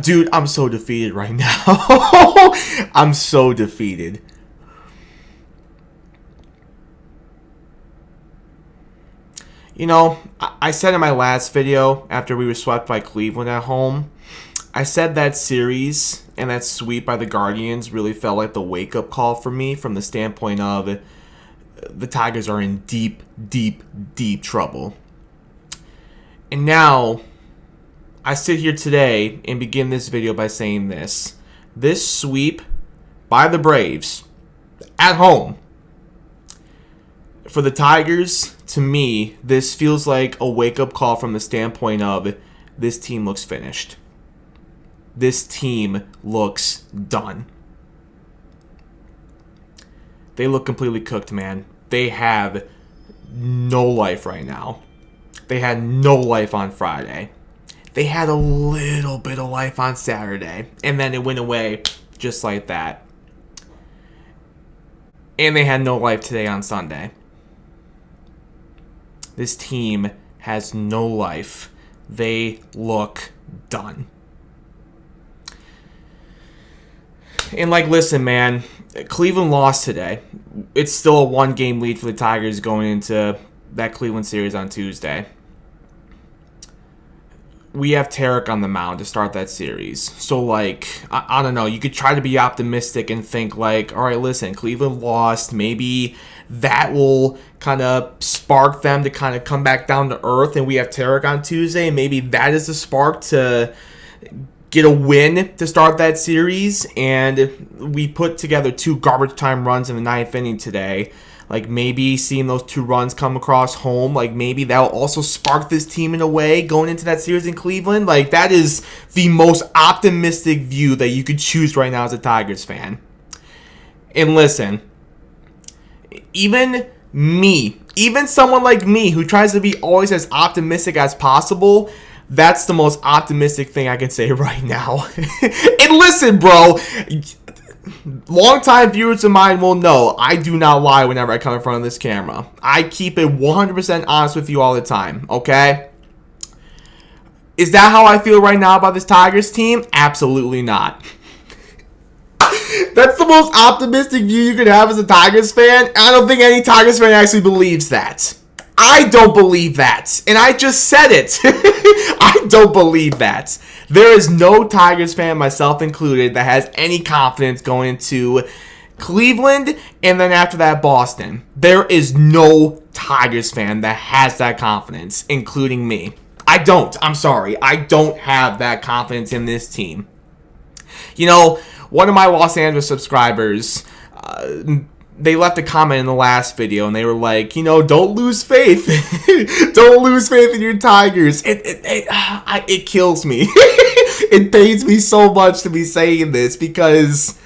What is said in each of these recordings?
Dude, I'm so defeated right now. I'm so defeated. You know, I said in my last video, after we were swept by Cleveland at home, I said that series and that sweep by the Guardians really felt like the wake-up call for me from the standpoint of the Tigers are in deep, deep, deep trouble. And now, I sit here today and begin this video by saying this. This sweep by the Braves at home, for the Tigers, to me, this feels like a wake-up call from the standpoint of this team looks finished. This team looks done. They look completely cooked, man. They have no life right now. They had no life on Friday. They had a little bit of life on Saturday, and then it went away just like that. And they had no life today on Sunday. This team has no life. They look done. And listen, man, Cleveland lost today. It's still a one-game lead for the Tigers going into that Cleveland series on Tuesday. We have Tarek on the mound to start that series. So, I don't know. You could try to be optimistic and think, all right, listen, Cleveland lost. Maybe that will kind of spark them to kind of come back down to earth. And we have Tarek on Tuesday. And maybe that is the spark to get a win to start that series. And we put together 2 garbage time runs in the 9th inning today. Maybe seeing those 2 runs come across home, maybe that'll also spark this team in a way going into that series in Cleveland. That is the most optimistic view that you could choose right now as a Tigers fan. And listen, even someone like me who tries to be always as optimistic as possible, that's the most optimistic thing I can say right now. And listen, bro, long-time viewers of mine will know I do not lie whenever I come in front of this camera. I keep it 100% honest with you all the time, okay? Is that how I feel right now about this Tigers team? Absolutely not. That's the most optimistic view you could have as a Tigers fan. I don't think any Tigers fan actually believes that. I don't believe that. And I just said it. I don't believe that. There is no Tigers fan, myself included, that has any confidence going into Cleveland and then after that Boston. There is no Tigers fan that has that confidence, including me. I don't. I'm sorry. I don't have that confidence in this team. You know, one of my Los Angeles subscribers, they left a comment in the last video, and they were like, don't lose faith. Don't lose faith in your Tigers. It kills me. It pains me so much to be saying this because,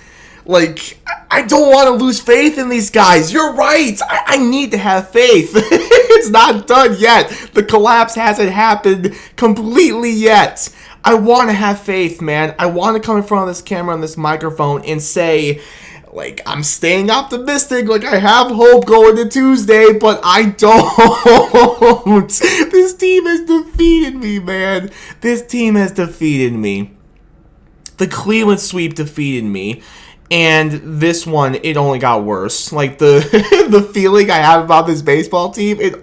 I don't want to lose faith in these guys. You're right. I need to have faith. It's not done yet. The collapse hasn't happened completely yet. I want to have faith, man. I want to come in front of this camera and this microphone and say, I'm staying optimistic, I have hope going to Tuesday, but I don't. This team has defeated me, man. This team has defeated me. The Cleveland sweep defeated me. And this one, it only got worse. The feeling I have about this baseball team, it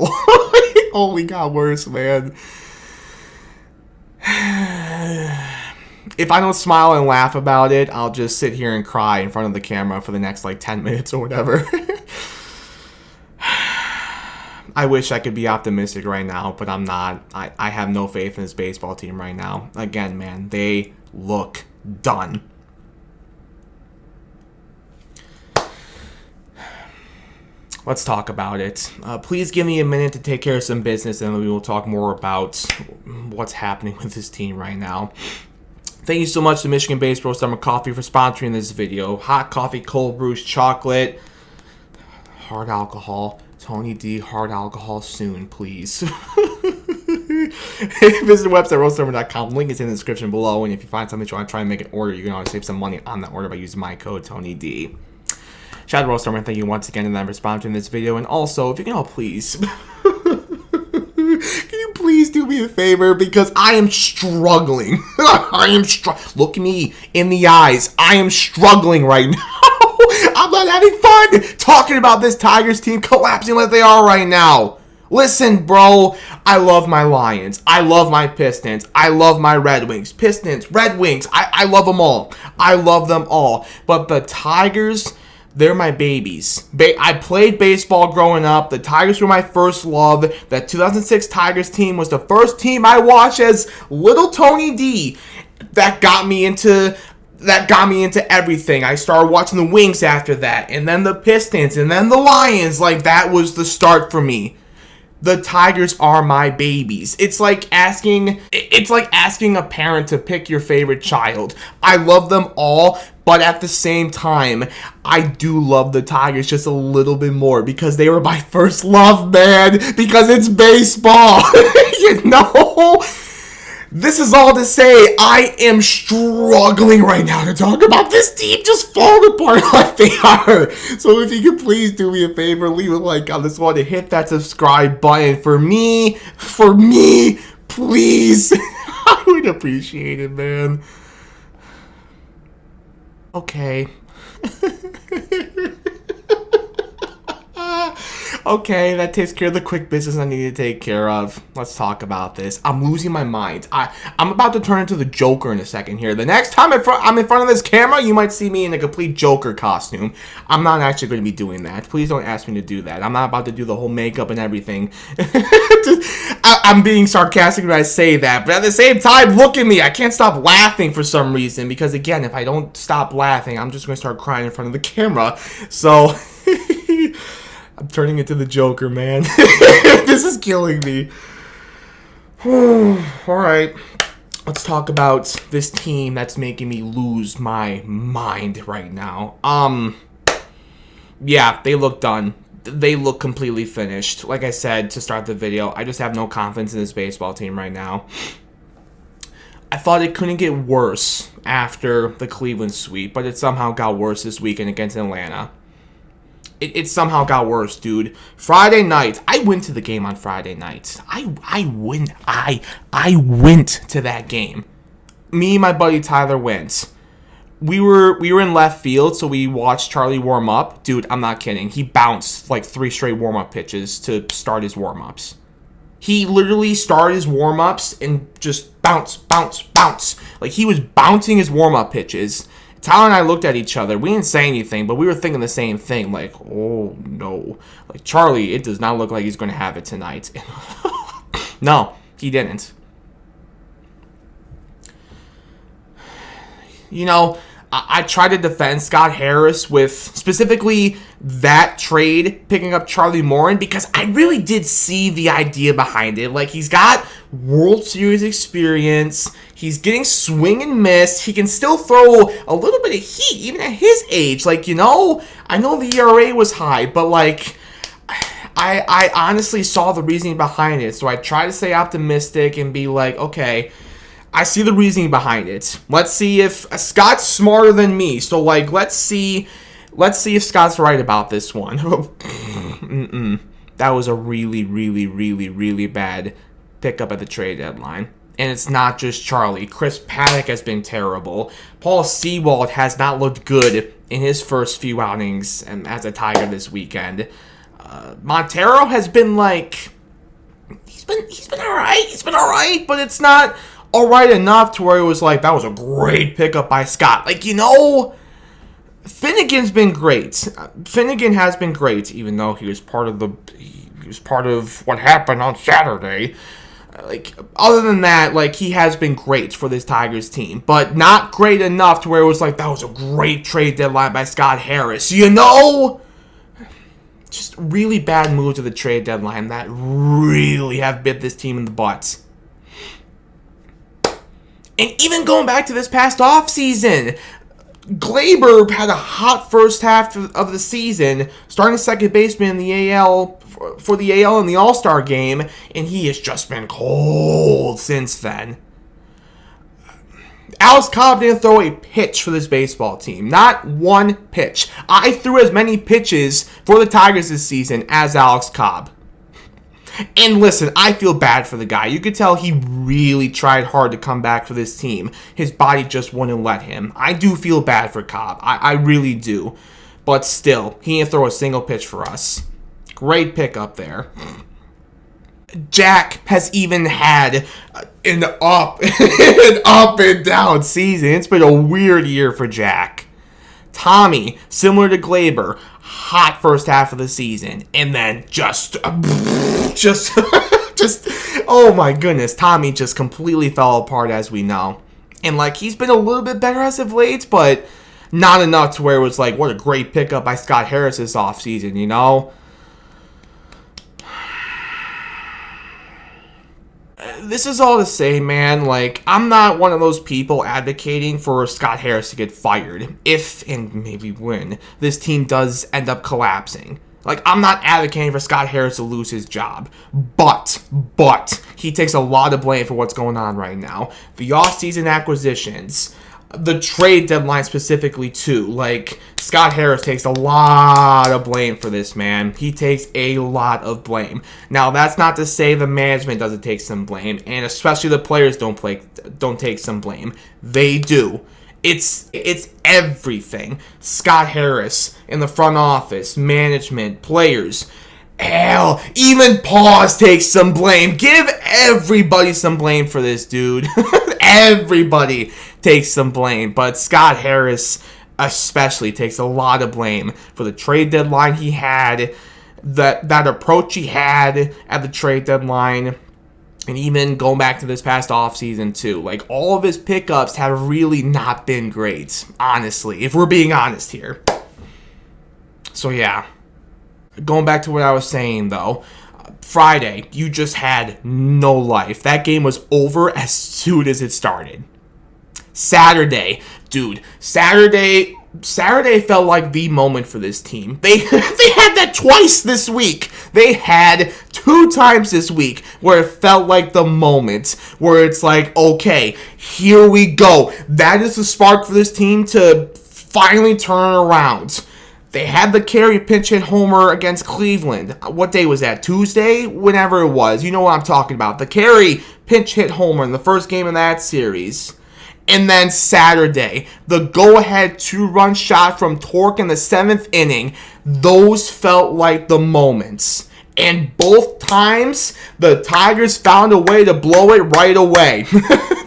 only got worse, man. If I don't smile and laugh about it, I'll just sit here and cry in front of the camera for the next 10 minutes or whatever. I wish I could be optimistic right now, but I'm not. I have no faith in this baseball team right now. Again, man, they look done. Let's talk about it. Please give me a minute to take care of some business, and then we will talk more about what's happening with this team right now. Thank you so much to Michigan-based Roast Summer Coffee for sponsoring this video. Hot coffee, cold brews, chocolate, hard alcohol. Tony D, hard alcohol soon, please. Visit the website, roastsummer.com. Link is in the description below. And if you find something you want to try and make an order, you can always save some money on that order by using my code, Tony D. Shout out to Roast Summer, thank you once again to them for sponsoring this video. And also, if you can all please, can you please do me a favor because I am struggling. Look at me in the eyes. I am struggling right now. I'm not having fun talking about this Tigers team collapsing like they are right now. Listen, bro, I love my Lions. I love my Pistons. I love my Red Wings. Pistons, Red Wings, I love them all. I love them all. But the Tigers, they're my babies. I played baseball growing up. The Tigers were my first love. That 2006 Tigers team was the first team I watched as little Tony D. That got me into everything. I started watching the Wings after that, and then the Pistons, and then the Lions. Like, that was the start for me. The Tigers are my babies. It's like asking a parent to pick your favorite child. I love them all, but at the same time, I do love the Tigers just a little bit more because they were my first love, man. Because it's baseball. You know? This is all to say, I am struggling right now to talk about this team just falling apart like they are. So if you could please do me a favor, leave a like on this one and hit that subscribe button for me, please. I would appreciate it, man. Okay. Okay, that takes care of the quick business I need to take care of. Let's talk about this. I'm losing my mind. I'm about to turn into the Joker in a second here. The next time I'm in front of this camera, you might see me in a complete Joker costume. I'm not actually going to be doing that. Please don't ask me to do that. I'm not about to do the whole makeup and everything. I'm being sarcastic when I say that, but at the same time, look at me. I can't stop laughing for some reason because, again, if I don't stop laughing, I'm just going to start crying in front of the camera. So... I'm turning into the Joker, man. This is killing me. Alright. Let's talk about this team that's making me lose my mind right now. Yeah, they look done. They look completely finished. Like I said to start the video, I just have no confidence in this baseball team right now. I thought it couldn't get worse after the Cleveland sweep, but it somehow got worse this weekend against Atlanta. It somehow got worse, dude. Friday night, I went to the game on Friday night. I went to that game. Me and my buddy Tyler went. We were in left field, so we watched Charlie warm up. Dude, I'm not kidding. He bounced like 3 straight warm-up pitches to start his warm-ups. He literally started his warm-ups and just bounce. Like, he was bouncing his warm-up pitches. Tyler and I looked at each other. We didn't say anything, but we were thinking the same thing. Like, oh, no. Like, Charlie, it does not look like he's going to have it tonight. No, he didn't. You know, I tried to defend Scott Harris with specifically that trade, picking up Charlie Morin, because I really did see the idea behind it. Like, he's got World Series experience. He's getting swing and miss. He can still throw a little bit of heat, even at his age. Like, you know, I know the ERA was high, but, like, I honestly saw the reasoning behind it. So I tried to stay optimistic and be like, okay, I see the reasoning behind it. Let's see if Scott's smarter than me. So, like, let's see if Scott's right about this one. That was a really bad pickup at the trade deadline. And it's not just Charlie. Chris Paddock has been terrible. Paul Sewald has not looked good in his first few outings as a Tiger this weekend. Montero has been like... He's been alright. He's been alright, but it's not alright enough to where it was like, that was a great pickup by Scott. Like, you know, Finnegan's been great. Finnegan has been great, even though he was part of what happened on Saturday. Like, other than that, like, he has been great for this Tigers team, but not great enough to where it was like, that was a great trade deadline by Scott Harris. You know? Just really bad moves at the trade deadline that really have bit this team in the butt. And even going back to this past offseason, Glaber had a hot first half of the season, starting second baseman in the AL, for the AL in the All-Star game, and he has just been cold since then. Alex Cobb didn't throw a pitch for this baseball team. Not one pitch. I threw as many pitches for the Tigers this season as Alex Cobb. And listen, I feel bad for the guy. You could tell he really tried hard to come back for this team. His body just wouldn't let him. I do feel bad for Cobb. I really do. But still, he didn't throw a single pitch for us. Great pickup there. Jack has even had an up and down season. It's been a weird year for Jack. Tommy, similar to Glaber, hot first half of the season, and then just, oh my goodness, Tommy just completely fell apart, as we know. And like, he's been a little bit better as of late, but not enough to where it was like, what a great pickup by Scott Harris this offseason, you know? This is all to say, man, like, I'm not one of those people advocating for Scott Harris to get fired if, and maybe when, this team does end up collapsing. Like, I'm not advocating for Scott Harris to lose his job, but, he takes a lot of blame for what's going on right now. The offseason acquisitions, the trade deadline specifically, too. Like, Scott Harris takes a lot of blame for this, man. He takes a lot of blame. Now, that's not to say the management doesn't take some blame, and especially the players don't take some blame. They do. It's everything. Scott Harris in the front office, management, players. Hell, even Paws takes some blame. Give everybody some blame for this, dude. Everybody takes some blame, but Scott Harris especially takes a lot of blame for the trade deadline he had, that approach he had at the trade deadline, and even going back to this past offseason too. Like, all of his pickups have really not been great, honestly, if we're being honest here. So yeah, going back to what I was saying though, Friday, you just had no life. That game was over as soon as it started. Saturday, dude, Saturday felt like the moment for this team. They had that twice this week. They had 2 times this week where it felt like the moment, where it's like, okay, here we go. That is the spark for this team to finally turn around. They had the Carey pinch hit homer against Cleveland. What day was that? Tuesday? Whenever it was. You know what I'm talking about. The Carey pinch hit homer in the first game of that series. And then Saturday, the go-ahead 2-run shot from Torque in the 7th inning. Those felt like the moments. And both times, the Tigers found a way to blow it right away.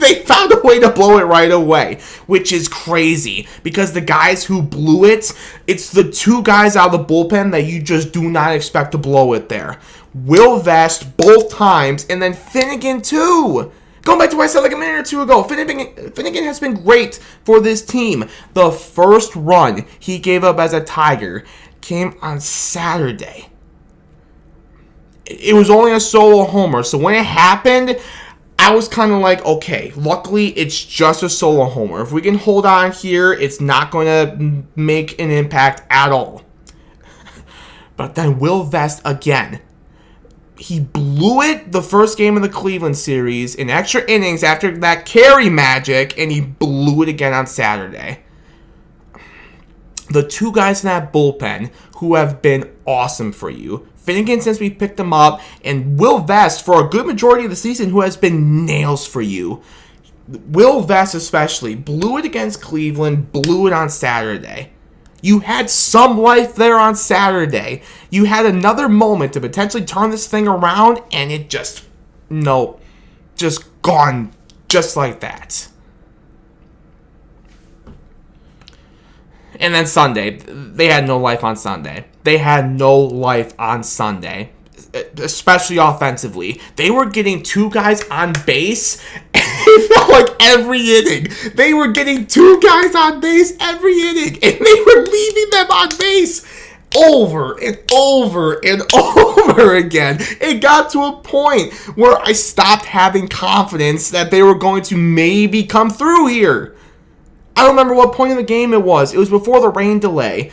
They found a way to blow it right away, which is crazy. Because the guys who blew it, it's the 2 guys out of the bullpen that you just do not expect to blow it there. Will Vest both times, and then Finnegan too. Going back to what I said like a minute or 2 ago, Finnegan has been great for this team. The first run he gave up as a Tiger came on Saturday. It was only a solo homer, so when it happened, I was kind of like, okay, luckily it's just a solo homer. If we can hold on here, it's not going to make an impact at all. But then Will Vest again. He blew it the first game of the Cleveland series in extra innings after that Carey magic, and he blew it again on Saturday. The 2 guys in that bullpen who have been awesome for you. Finnegan since we picked him up, and Will Vest for a good majority of the season who has been nails for you. Will Vest especially blew it against Cleveland, blew it on Saturday. You had some life there on Saturday. You had another moment to potentially turn this thing around, and it just gone just like that. And then Sunday, they had no life on Sunday. Especially offensively. They were getting 2 guys on base. It felt like every inning. They were getting 2 guys on base every inning, and they were leaving them on base over and over and over again. It got to a point where I stopped having confidence that they were going to maybe come through here. I don't remember what point in the game it was. It was before the rain delay.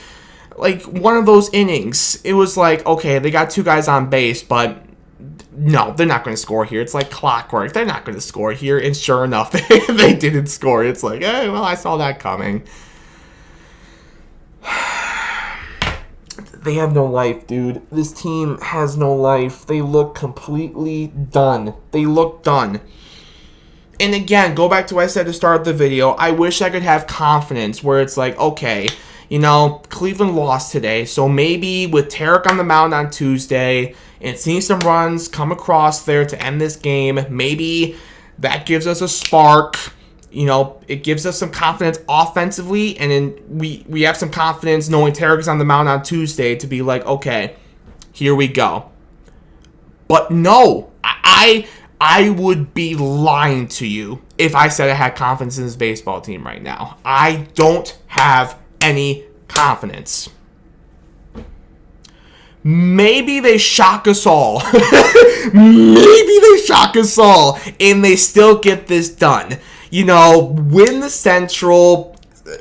Like, one of those innings. It was like, okay, they got 2 guys on base, but no, they're not going to score here. It's like clockwork. They're not going to score here. And sure enough, they didn't score. It's like, well, I saw that coming. They have no life, dude. This team has no life. They look completely done. They look done. And again, go back to what I said to start the video. I wish I could have confidence where it's like, okay, you know, Cleveland lost today, so maybe with Tarek on the mound on Tuesday and seeing some runs come across there to end this game, maybe that gives us a spark. You know, it gives us some confidence offensively, and then we have some confidence knowing Tarek is on the mound on Tuesday to be like, okay, here we go. But no, I would be lying to you if I said I had confidence in this baseball team right now. I don't have any confidence. Maybe they shock us all. Maybe they shock us all and they still get this done. You know, win the Central,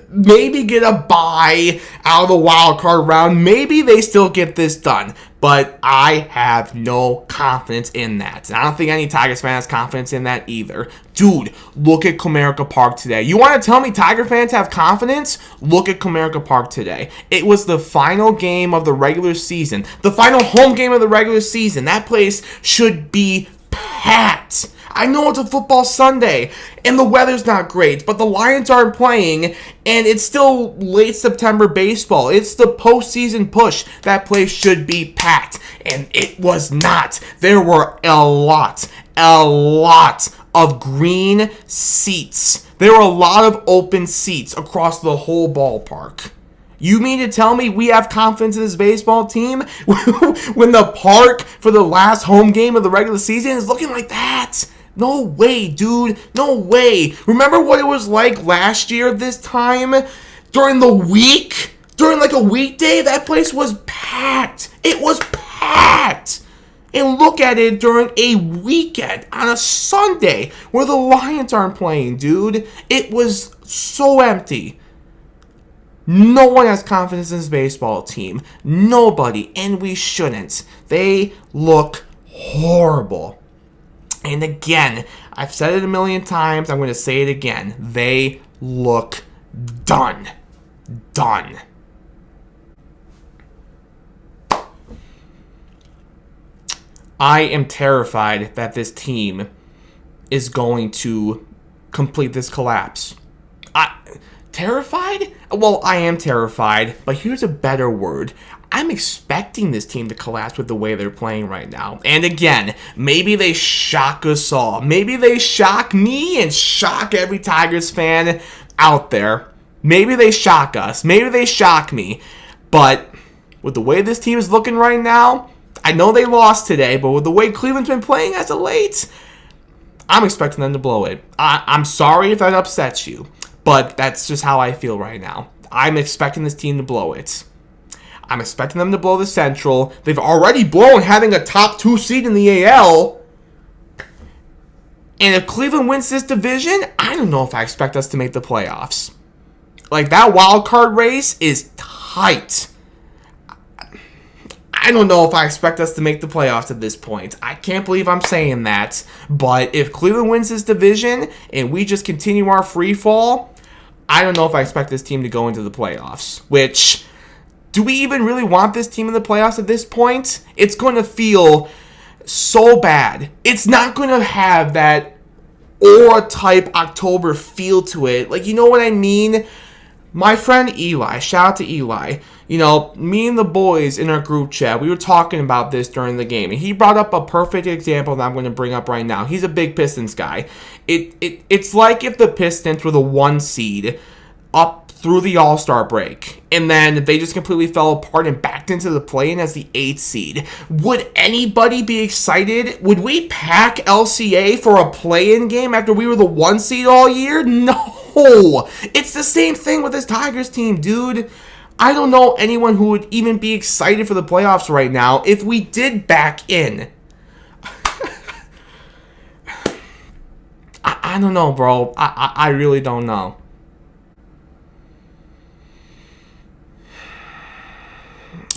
maybe get a bye out of the wild card round. Maybe they still get this done. But I have no confidence in that. And I don't think any Tigers fan has confidence in that either. Dude, look at Comerica Park today. You want to tell me Tiger fans have confidence? Look at Comerica Park today. It was the final game of the regular season. The final home game of the regular season. That place should be packed. I know it's a football Sunday, and the weather's not great, but the Lions aren't playing, and it's still late September baseball. It's the postseason push. That place should be packed, and it was not. There were a lot of green seats. There were a lot of open seats across the whole ballpark. You mean to tell me we have confidence in this baseball team when the park for the last home game of the regular season is looking like that? No way, dude. No way. Remember what it was like last year this time? During the week? During like a weekday? That place was packed. It was packed. And look at it during a weekend on a Sunday where the Lions aren't playing, dude. It was so empty. No one has confidence in this baseball team. Nobody. And we shouldn't. They look horrible. And again, I've said it a million times. I'm going to say it again. They look done. Done. I am terrified that this team is going to complete this collapse. Terrified? Well, I am terrified, but here's a better word. I'm expecting this team to collapse with the way they're playing right now. And again, maybe they shock us all. Maybe they shock me and shock every Tigers fan out there. Maybe they shock us. Maybe they shock me. But with the way this team is looking right now, I know they lost today, but with the way Cleveland's been playing as of late, I'm expecting them to blow it. I'm sorry if that upsets you. But that's just how I feel right now. I'm expecting this team to blow it. I'm expecting them to blow the Central. They've already blown having a top 2 seed in the AL. And if Cleveland wins this division, I don't know if I expect us to make the playoffs. Like, that wild card race is tight. I don't know if I expect us to make the playoffs at this point. I can't believe I'm saying that. But if Cleveland wins this division and we just continue our free fall, I don't know if I expect this team to go into the playoffs. Which, do we even really want this team in the playoffs at this point? It's going to feel so bad. It's not going to have that aura-type October feel to it. Like, you know what I mean? My friend Eli, shout out to Eli, you know, me and the boys in our group chat, we were talking about this during the game, and he brought up a perfect example that I'm going to bring up right now. He's a big Pistons guy. It's like if the Pistons were the 1 seed up through the All-Star break, and then they just completely fell apart and backed into the play-in as the 8th seed. Would anybody be excited? Would we pack LCA for a play-in game after we were the 1 seed all year? No. It's the same thing with this Tigers team, dude. I don't know anyone who would even be excited for the playoffs right now if we did back in. I don't know, bro. I really don't know.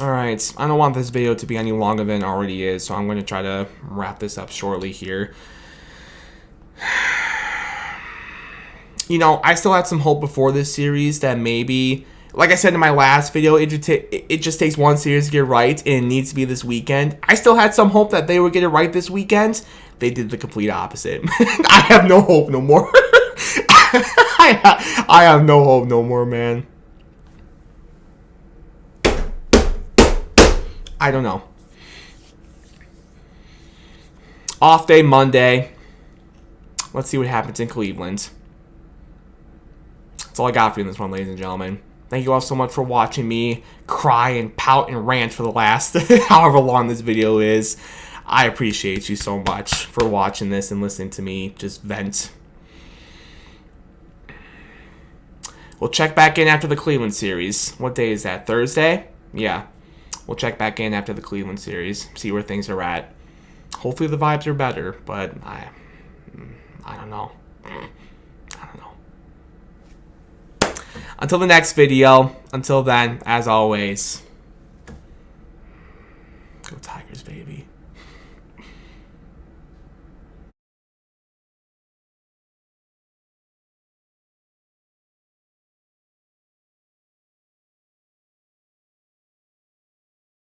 Alright, I don't want this video to be any longer than it already is, so I'm going to try to wrap this up shortly here. You know, I still had some hope before this series that maybe like I said in my last video, it just takes one series to get right, and it needs to be this weekend. I still had some hope that they would get it right this weekend. They did the complete opposite. I have no hope no more. I have no hope no more, man. I don't know. Off day Monday. Let's see what happens in Cleveland. That's all I got for you in this one, ladies and gentlemen. Thank you all so much for watching me cry and pout and rant for the last however long this video is. I appreciate you so much for watching this and listening to me just vent. We'll check back in after the Cleveland series. What day is that? Thursday? Yeah. We'll check back in after the Cleveland series. See where things are at. Hopefully the vibes are better, but I don't know. I don't know. Until the next video. Until then, as always, go Tigers, baby.